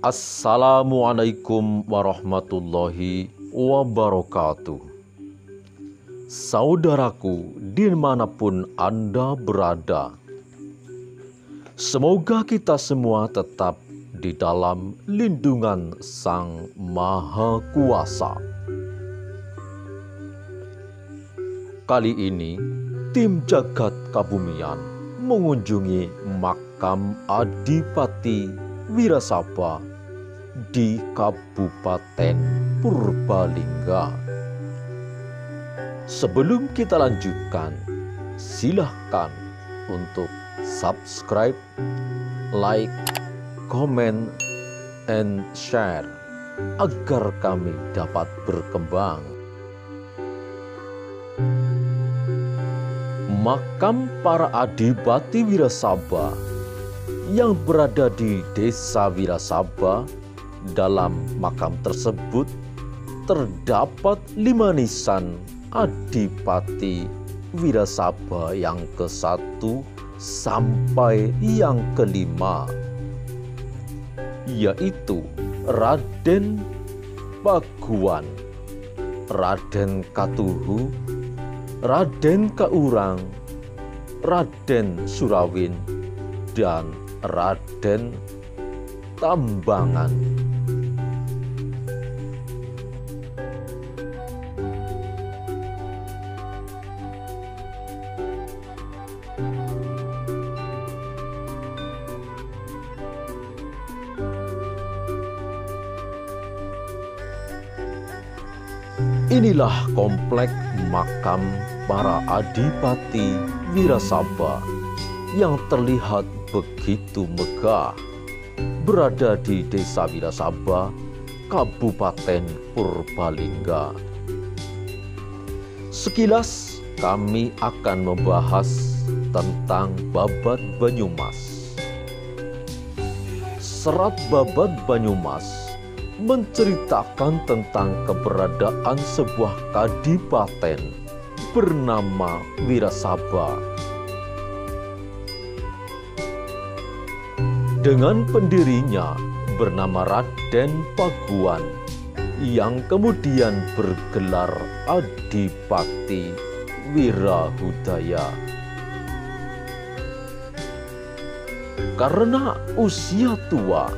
Assalamualaikum warahmatullahi wabarakatuh. Saudaraku, dimanapun Anda berada, semoga kita semua tetap di dalam lindungan Sang Maha Kuasa. Kali ini, tim Jagat Kabumian mengunjungi makam Adipati Wirasaba di Kabupaten Purbalingga. Sebelum kita lanjutkan, silahkan untuk subscribe, like, comment, and share agar kami dapat berkembang. Makam para Adipati Wirasaba yang berada di Desa Wirasaba, dalam makam tersebut terdapat 5 nisan Adipati Wirasaba yang ke-1 sampai yang ke-5, yaitu Raden Paguan, Raden Katuhu, Raden Kaurang, Raden Surawin, dan Raden Tambangan. Inilah komplek makam para Adipati Wirasaba yang terlihat begitu megah, berada di Desa Wirasaba, Kabupaten Purbalingga. Sekilas kami akan membahas tentang Babad Banyumas. Serat Babad Banyumas menceritakan tentang keberadaan sebuah kadipaten bernama Wirasaba dengan pendirinya bernama Raden Paguan yang kemudian bergelar Adipati Wirahudaya. Karena usia tua,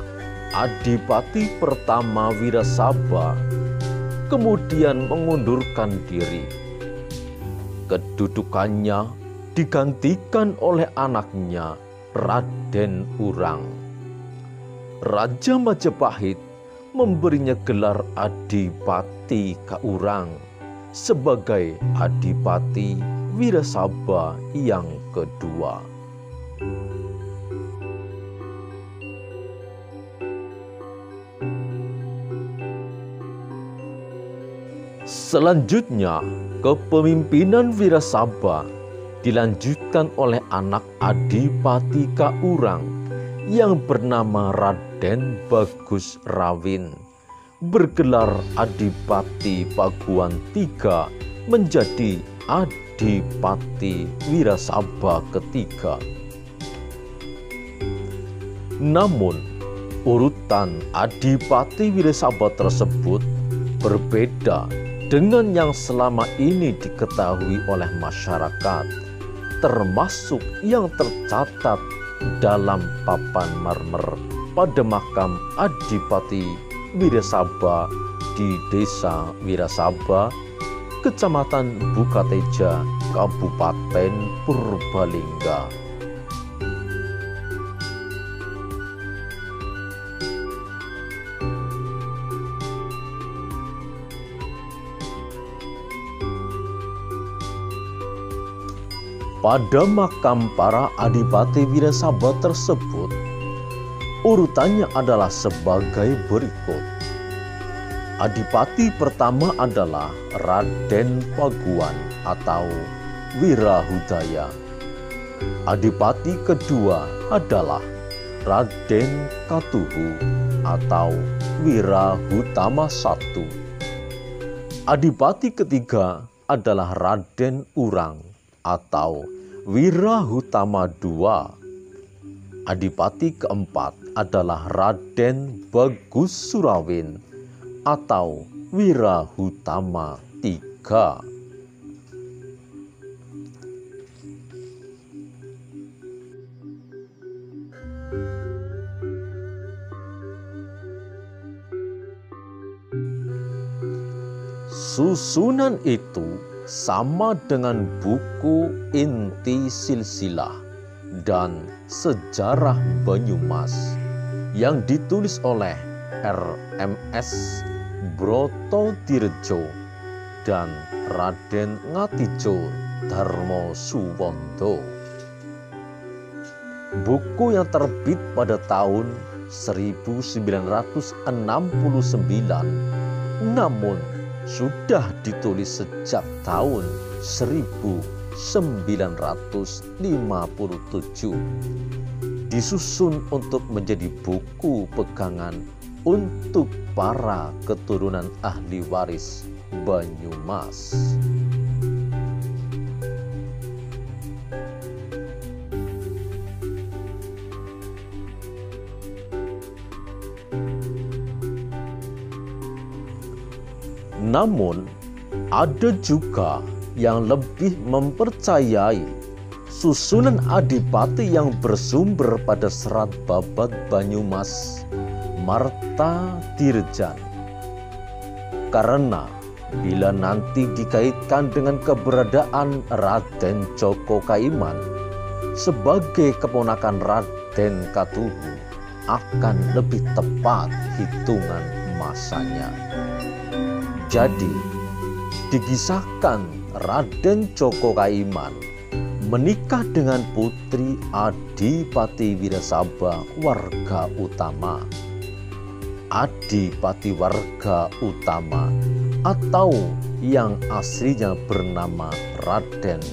Adipati pertama Wirasaba kemudian mengundurkan diri. Kedudukannya digantikan oleh anaknya Raden Urang. Raja Majapahit memberinya gelar Adipati Kaurang sebagai Adipati Wirasaba yang kedua. Selanjutnya, kepemimpinan Wirasaba dilanjutkan oleh anak Adipati Kaurang yang bernama Raden Bagus Rawin, bergelar Adipati Paguan III, menjadi Adipati Wirasaba ketiga. Namun, urutan Adipati Wirasaba tersebut berbeda dengan yang selama ini diketahui oleh masyarakat, termasuk yang tercatat dalam papan marmer pada makam Adipati Wirasaba di Desa Wirasaba, Kecamatan Bukateja, Kabupaten Purbalingga. Pada makam para Adipati Wirasaba tersebut, urutannya adalah sebagai berikut. Adipati pertama adalah Raden Paguan atau Wirahudaya. Adipati kedua adalah Raden Katuhu atau Wirahutama I. Adipati ketiga adalah Raden Urang atau Wirahutama II. Adipati keempat adalah Raden Bagus Surawin atau Wirahutama III. Susunan itu sama dengan buku inti silsilah dan sejarah Banyumas yang ditulis oleh RMS Brotodirjo dan Raden Ngatijo Darmo Suwondo. Buku yang terbit pada tahun 1969 namun sudah ditulis sejak tahun 1957. Disusun untuk menjadi buku pegangan untuk para keturunan ahli waris Banyumas. Namun, ada juga yang lebih mempercayai susunan adipati yang bersumber pada Serat Babat Banyumas Martadirjan. Karena bila nanti dikaitkan dengan keberadaan Raden Djoko Kaiman sebagai keponakan Raden Katuhu, akan lebih tepat hitungan masanya. Jadi, dikisahkan Raden Djoko Kaiman menikah dengan putri Adipati Wirasaba Warga Utama. Adipati Warga Utama atau yang aslinya bernama Raden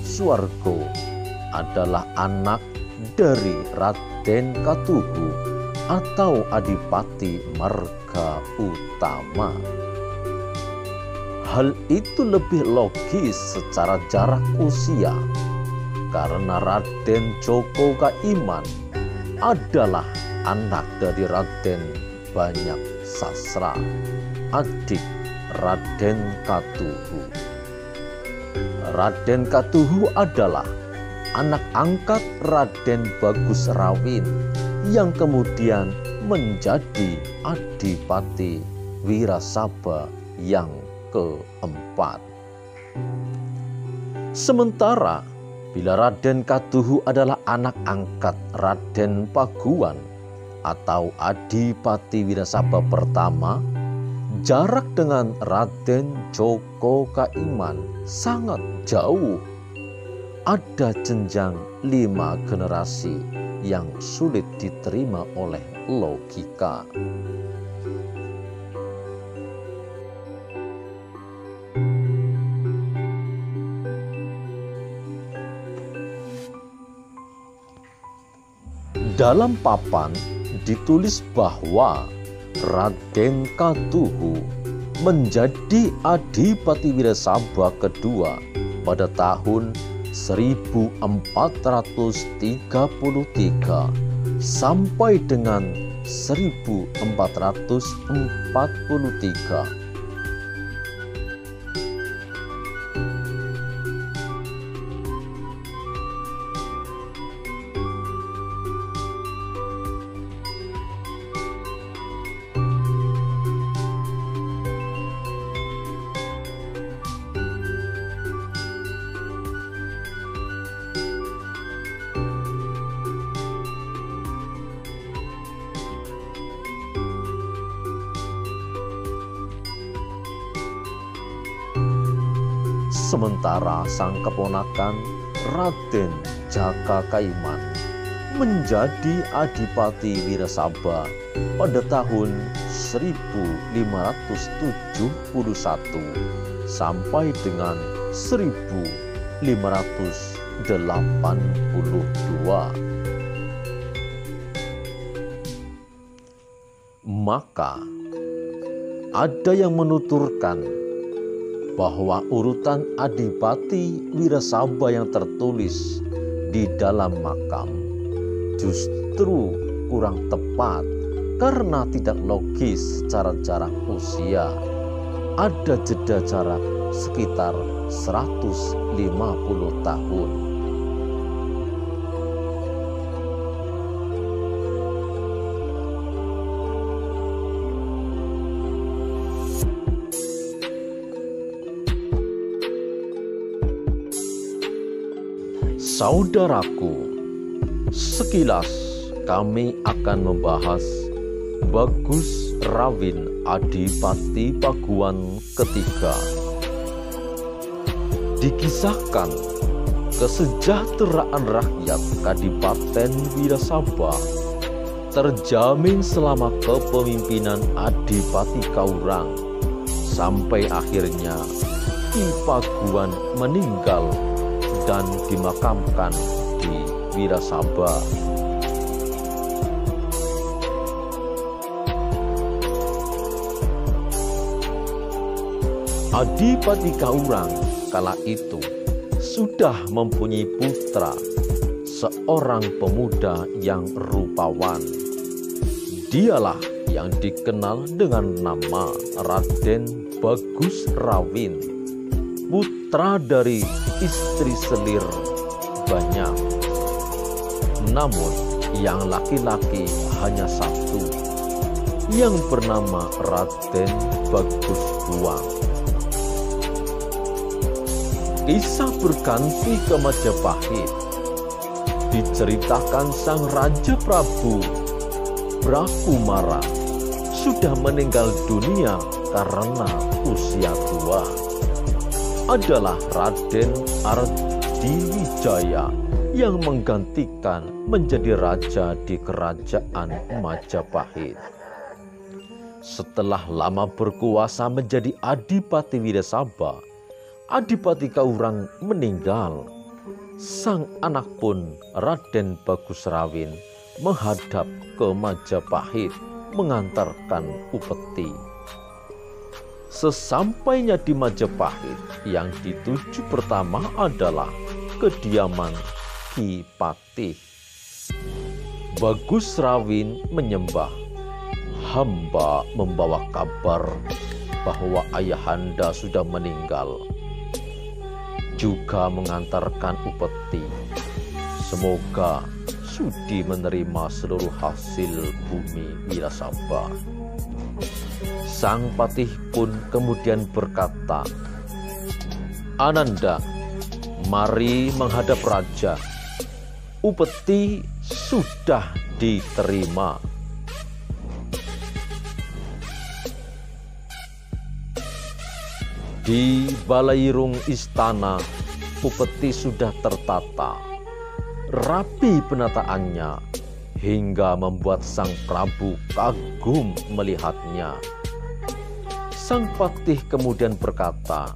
Suwargo adalah anak dari Raden Katuhu atau Adipati Marga Utama. Hal itu lebih logis secara jarak usia karena Raden Djoko Kaiman adalah anak dari Raden Banyak Sasra, adik Raden Katuhu. Raden Katuhu adalah anak angkat Raden Bagus Rawin yang kemudian menjadi Adipati Wirasaba yang keempat. Sementara bila Raden Katuhu adalah anak angkat Raden Paguan atau Adipati Wirasaba pertama, jarak dengan Raden Djoko Kaiman sangat jauh. Ada jenjang 5 generasi yang sulit diterima oleh logika. Dalam papan ditulis bahwa Raden Katuhu menjadi Adipati Wirasaba kedua pada tahun 1433 sampai dengan 1443. Sementara sang keponakan Raden Djoko Kaiman menjadi Adipati Wirasaba pada tahun 1571 sampai dengan 1582. Maka ada yang menuturkan bahwa urutan Adipati Wirasaba yang tertulis di dalam makam justru justru kurang tepat karena tidak logis secara jarak usia. Ada jeda jarak sekitar 150 tahun. Saudaraku, sekilas kami akan membahas Bagus Rawin Adipati Pakuan ketiga. Dikisahkan kesejahteraan rakyat Kadipaten Wirasaba terjamin selama kepemimpinan Adipati Kaurang sampai akhirnya Ki Pakuan meninggal dan dimakamkan di Wirasaba. Adipati Kaurang kala itu sudah mempunyai putra, seorang pemuda yang rupawan. Dialah yang dikenal dengan nama Raden Bagus Rawin, putra dari istri selir banyak. Namun yang laki-laki hanya satu, yang bernama Raden Bagus Buang. Kisah berganti ke Majapahit. Diceritakan sang Raja Prabu Brakumara sudah meninggal dunia karena usia tua. Adalah Raden Ardiwijaya yang menggantikan menjadi raja di kerajaan Majapahit. Setelah lama berkuasa menjadi Adipati Wirasaba, Adipati Kaurang meninggal. Sang anak pun, Raden Bagus Rawin, menghadap ke Majapahit mengantarkan upeti. Sesampainya di Majapahit, yang dituju pertama adalah kediaman Ki Patih. Bagus Rawin menyembah, "Hamba membawa kabar bahwa ayahanda sudah meninggal." Juga mengantarkan upeti. Semoga sudi menerima seluruh hasil bumi Wirasaba. Sang Patih pun kemudian berkata, "Ananda, mari menghadap raja. Upeti sudah diterima." Di balairung istana, upeti sudah tertata. Rapi penataannya hingga membuat sang Prabu kagum melihatnya. Sang Patih kemudian berkata,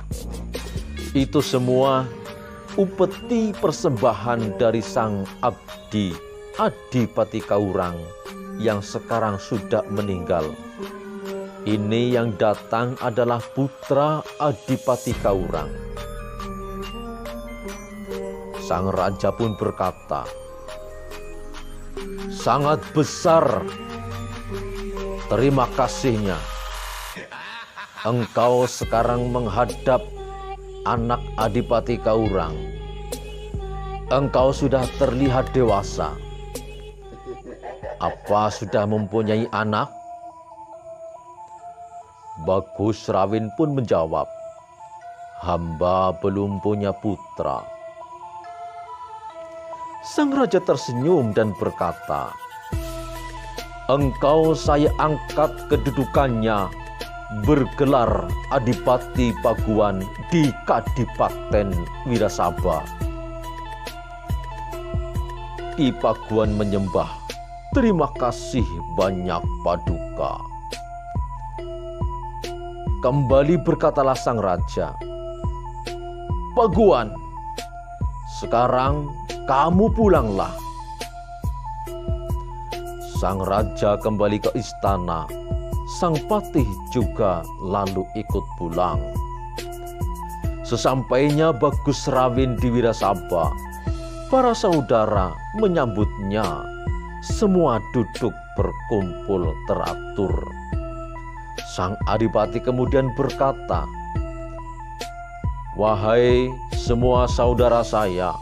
"Itu semua upeti persembahan dari sang abdi Adipati Kaurang yang sekarang sudah meninggal. Ini yang datang adalah putra Adipati Kaurang." Sang raja pun berkata, "Sangat besar terima kasihnya. Engkau sekarang menghadap anak Adipati Kaurang. Engkau sudah terlihat dewasa. Apa sudah mempunyai anak?" Bagus Rawin pun menjawab, "Hamba belum punya putra." Sang raja tersenyum dan berkata, "Engkau saya angkat kedudukannya bergelar Adipati Pakuan di Kadipaten Wirasaba." Ki Pakuan menyembah, "Terima kasih banyak Paduka." Kembali berkatalah sang raja, "Pakuan, sekarang kamu pulanglah." Sang raja kembali ke istana. Sang Patih juga lalu ikut pulang. Sesampainya Bagus Rawin di Wirasaba, para saudara menyambutnya semua duduk berkumpul teratur. Sang adipati kemudian berkata, "Wahai semua saudara saya,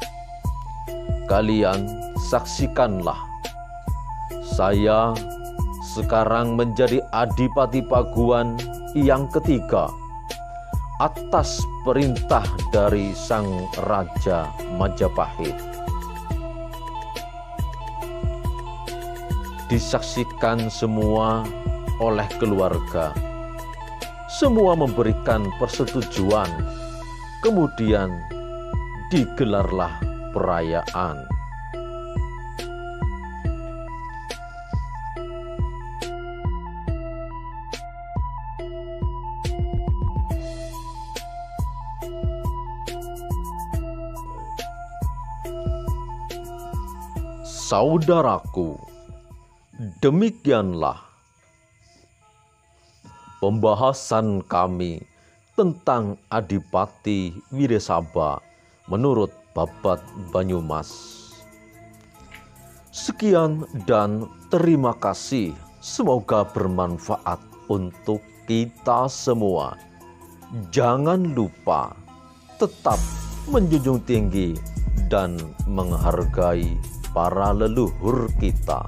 kalian saksikanlah. Saya sekarang menjadi adipati Paguan yang ketiga atas perintah dari Sang Raja Majapahit." Disaksikan semua oleh keluarga. Semua memberikan persetujuan. Kemudian digelarlah perayaan. Saudaraku, demikianlah pembahasan kami tentang Adipati Wiresaba menurut Babat Banyumas. Sekian dan terima kasih. Semoga bermanfaat untuk kita semua. Jangan lupa tetap menjunjung tinggi dan menghargai para leluhur kita.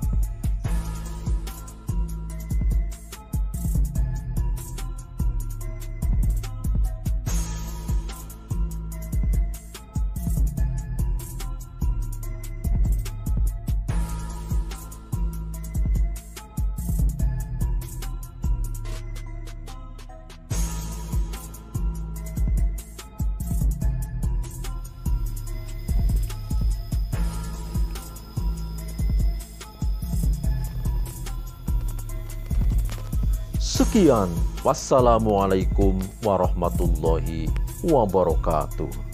Sekian, wassalamualaikum warahmatullahi wabarakatuh.